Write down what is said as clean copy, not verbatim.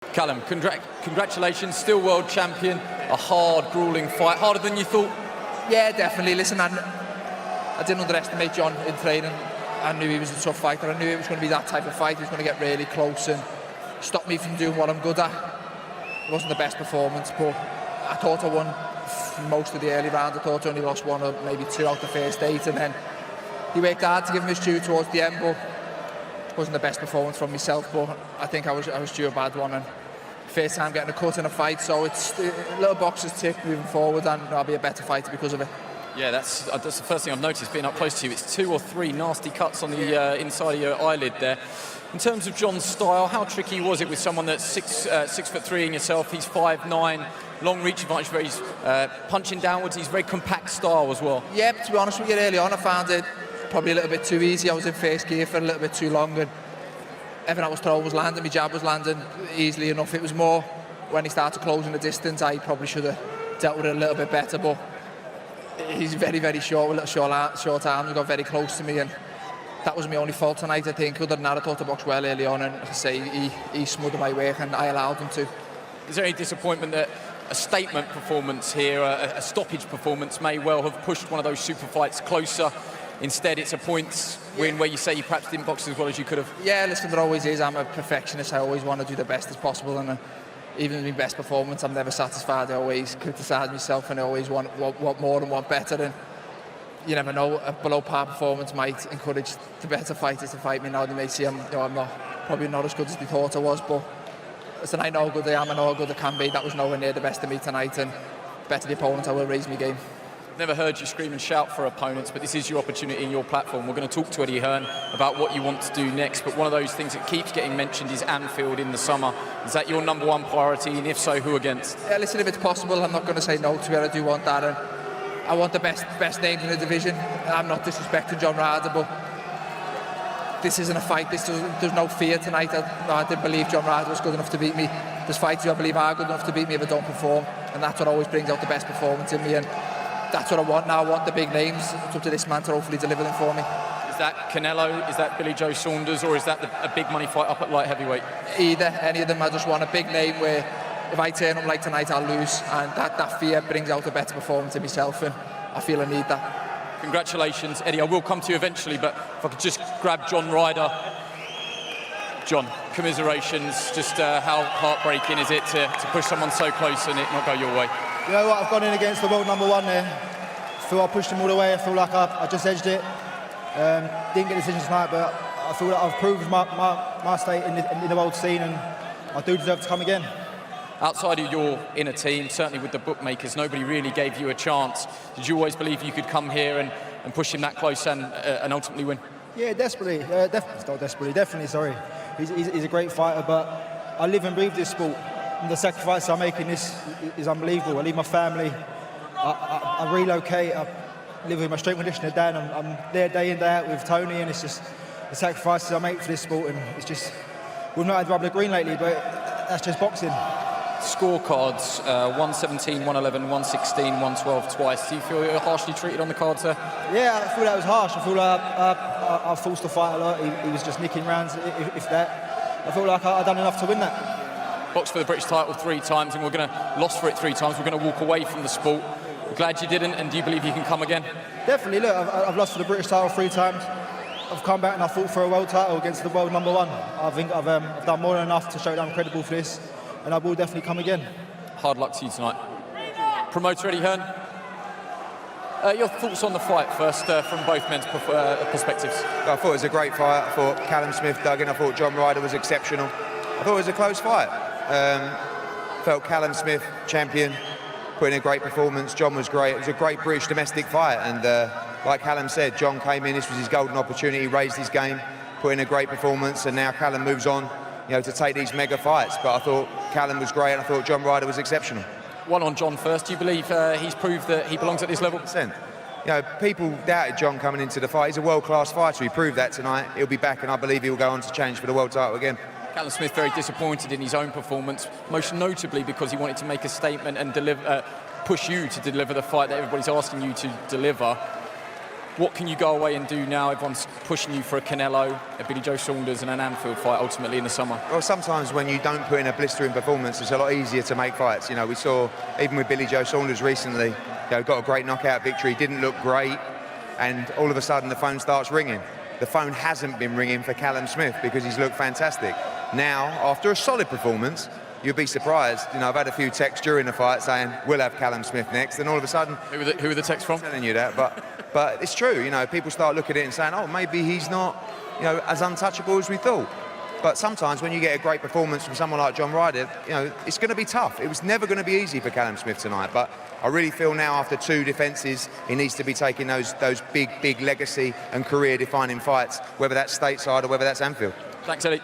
Callum, congratulations, still world champion. A hard, gruelling fight, harder than you thought? Yeah, definitely. Listen, I didn't underestimate John in training. I knew he was a tough fighter. I knew it was going to be that type of fight. He was going to get really close and stop me from doing what I'm good at. It wasn't the best performance, but I thought I won most of the early round. I thought I only lost one or maybe two out the first 8, and then he worked hard to give him his due towards the end, but it wasn't the best performance from myself. But I think I was due a bad one, and first time getting a cut in a fight, so it's little boxes ticked moving forward, and I'll be a better fighter because of it. Yeah, that's the first thing I've noticed being up close to you. It's 2 or 3 nasty cuts on the inside of your eyelid there. In terms of John's style, how tricky was it with someone that's 6'3" in yourself? He's 5'9", long reach advantage, where he's punching downwards. He's very compact style as well. Yeah, but to be honest with you, early on I found it probably a little bit too easy. I was in first gear for a little bit too long, and everything I was throwing was landing. My jab was landing easily enough. It was more when he started closing the distance, I probably should have dealt with it a little bit better, but he's very, very short, with little short arms. He got very close to me, and that was my only fault tonight, I think. Other than that, I thought the box well early on, and as I say, he smothered my work, and I allowed him to. Is there any disappointment that a statement performance here, a stoppage performance, may well have pushed one of those super fights closer? Instead, it's a points win where you say you perhaps didn't box as well as you could have. Yeah, listen, there always is. I'm a perfectionist. I always want to do the best as possible, and even in my best performance, I'm never satisfied. I always criticise myself, and I always want more and want better. And you never know, a below par performance might encourage the better fighters to fight me now. They may see I'm probably not as good as they thought I was, but listen, I know how good I am, I know how good I can be. That was nowhere near the best of me tonight, and better the opponent, I will raise my game. Never heard you scream and shout for opponents, but this is your opportunity and your platform. We're going to talk to Eddie Hearn about what you want to do next, but one of those things that keeps getting mentioned is Anfield in the summer. Is that your #1 priority, and if so, who against? Yeah, listen, if it's possible, I'm not going to say no to it. I do want that, and I want the best names in the division. I'm not disrespecting John Ryder, but this isn't a fight. There's no fear tonight. I didn't believe John Ryder was good enough to beat me. There's fights who I believe are good enough to beat me if I don't perform, and that's what always brings out the best performance in me, and that's what I want now. I want the big names. It's up to this man to hopefully deliver them for me. Is that Canelo? Is that Billy Joe Saunders? Or is that a big money fight up at light heavyweight? Either, any of them. I just want a big name where if I turn up like tonight, I'll lose, and that fear brings out a better performance in myself, and I feel I need that. Congratulations, Eddie. I will come to you eventually, but if I could just grab John Ryder. John, commiserations. Just how heartbreaking is it to push someone so close and it not go your way? You know what, I've gone in against the world #1 there. I feel I pushed him all the way. I feel like I just edged it. Didn't get a decision tonight, but I feel like I've proved my state in the world scene, and I do deserve to come again. Outside of your inner team, certainly with the bookmakers, nobody really gave you a chance. Did you always believe you could come here and push him that close and ultimately win? Yeah, desperately. Definitely, sorry. He's a great fighter, but I live and breathe this sport. And the sacrifice I'm making this is unbelievable. I leave my family, I relocate, I live with my strength conditioner Dan. I'm there day in, day out with Tony, and it's just the sacrifices I make for this sport, and it's just, we've not had rubber green lately, but that's just boxing. Scorecards, 117, 111, 116, 112 twice. Do you feel you're harshly treated on the cards there? Yeah, I feel that was harsh. I feel like I forced the fight a lot. He was just nicking rounds, if that. I feel like I've done enough to win that. Boxed for the British title 3 times, and lost for it 3 times. We're going to walk away from the sport. We're glad you didn't, and do you believe you can come again? Definitely. Look, I've lost for the British title 3 times. I've come back and I fought for a world title against the world #1. I think I've done more than enough to show that I'm credible for this, and I will definitely come again. Hard luck to you tonight. Promoter Eddie Hearn, your thoughts on the fight first, from both men's perspectives? I thought it was a great fight. I thought Callum Smith dug in. I thought John Ryder was exceptional. I thought it was a close fight. Felt Callum Smith, champion, put in a great performance. John was great. It was a great British domestic fight, and like Callum said, John came in, this was his golden opportunity, raised his game, put in a great performance, and now Callum moves on, to take these mega fights. But I thought Callum was great, and I thought John Ryder was exceptional. One on John first. Do you believe he's proved that he belongs at this level? 100%. People doubted John coming into the fight. He's a world-class fighter. He proved that tonight. He'll be back, and I believe he'll go on to challenge for the world title again. Callum Smith very disappointed in his own performance, most notably because he wanted to make a statement and push you to deliver the fight that everybody's asking you to deliver. What can you go away and do now? Everyone's pushing you for a Canelo, a Billy Joe Saunders and an Anfield fight ultimately in the summer. Well, sometimes when you don't put in a blistering performance, it's a lot easier to make fights. You know, we saw, even with Billy Joe Saunders recently, you know, got a great knockout victory, didn't look great, and all of a sudden the phone starts ringing. The phone hasn't been ringing for Callum Smith because he's looked fantastic. Now, after a solid performance, you'll be surprised. You know, I've had a few texts during the fight saying, we'll have Callum Smith next, and all of a sudden... Who are the texts from? I'm telling you that, but it's true, you know, people start looking at it and saying, oh, maybe he's not, you know, as untouchable as we thought. But sometimes when you get a great performance from someone like John Ryder, you know, it's going to be tough. It was never going to be easy for Callum Smith tonight, but I really feel now after 2 defences, he needs to be taking those big legacy and career-defining fights, whether that's stateside or whether that's Anfield. Thanks, Eddie.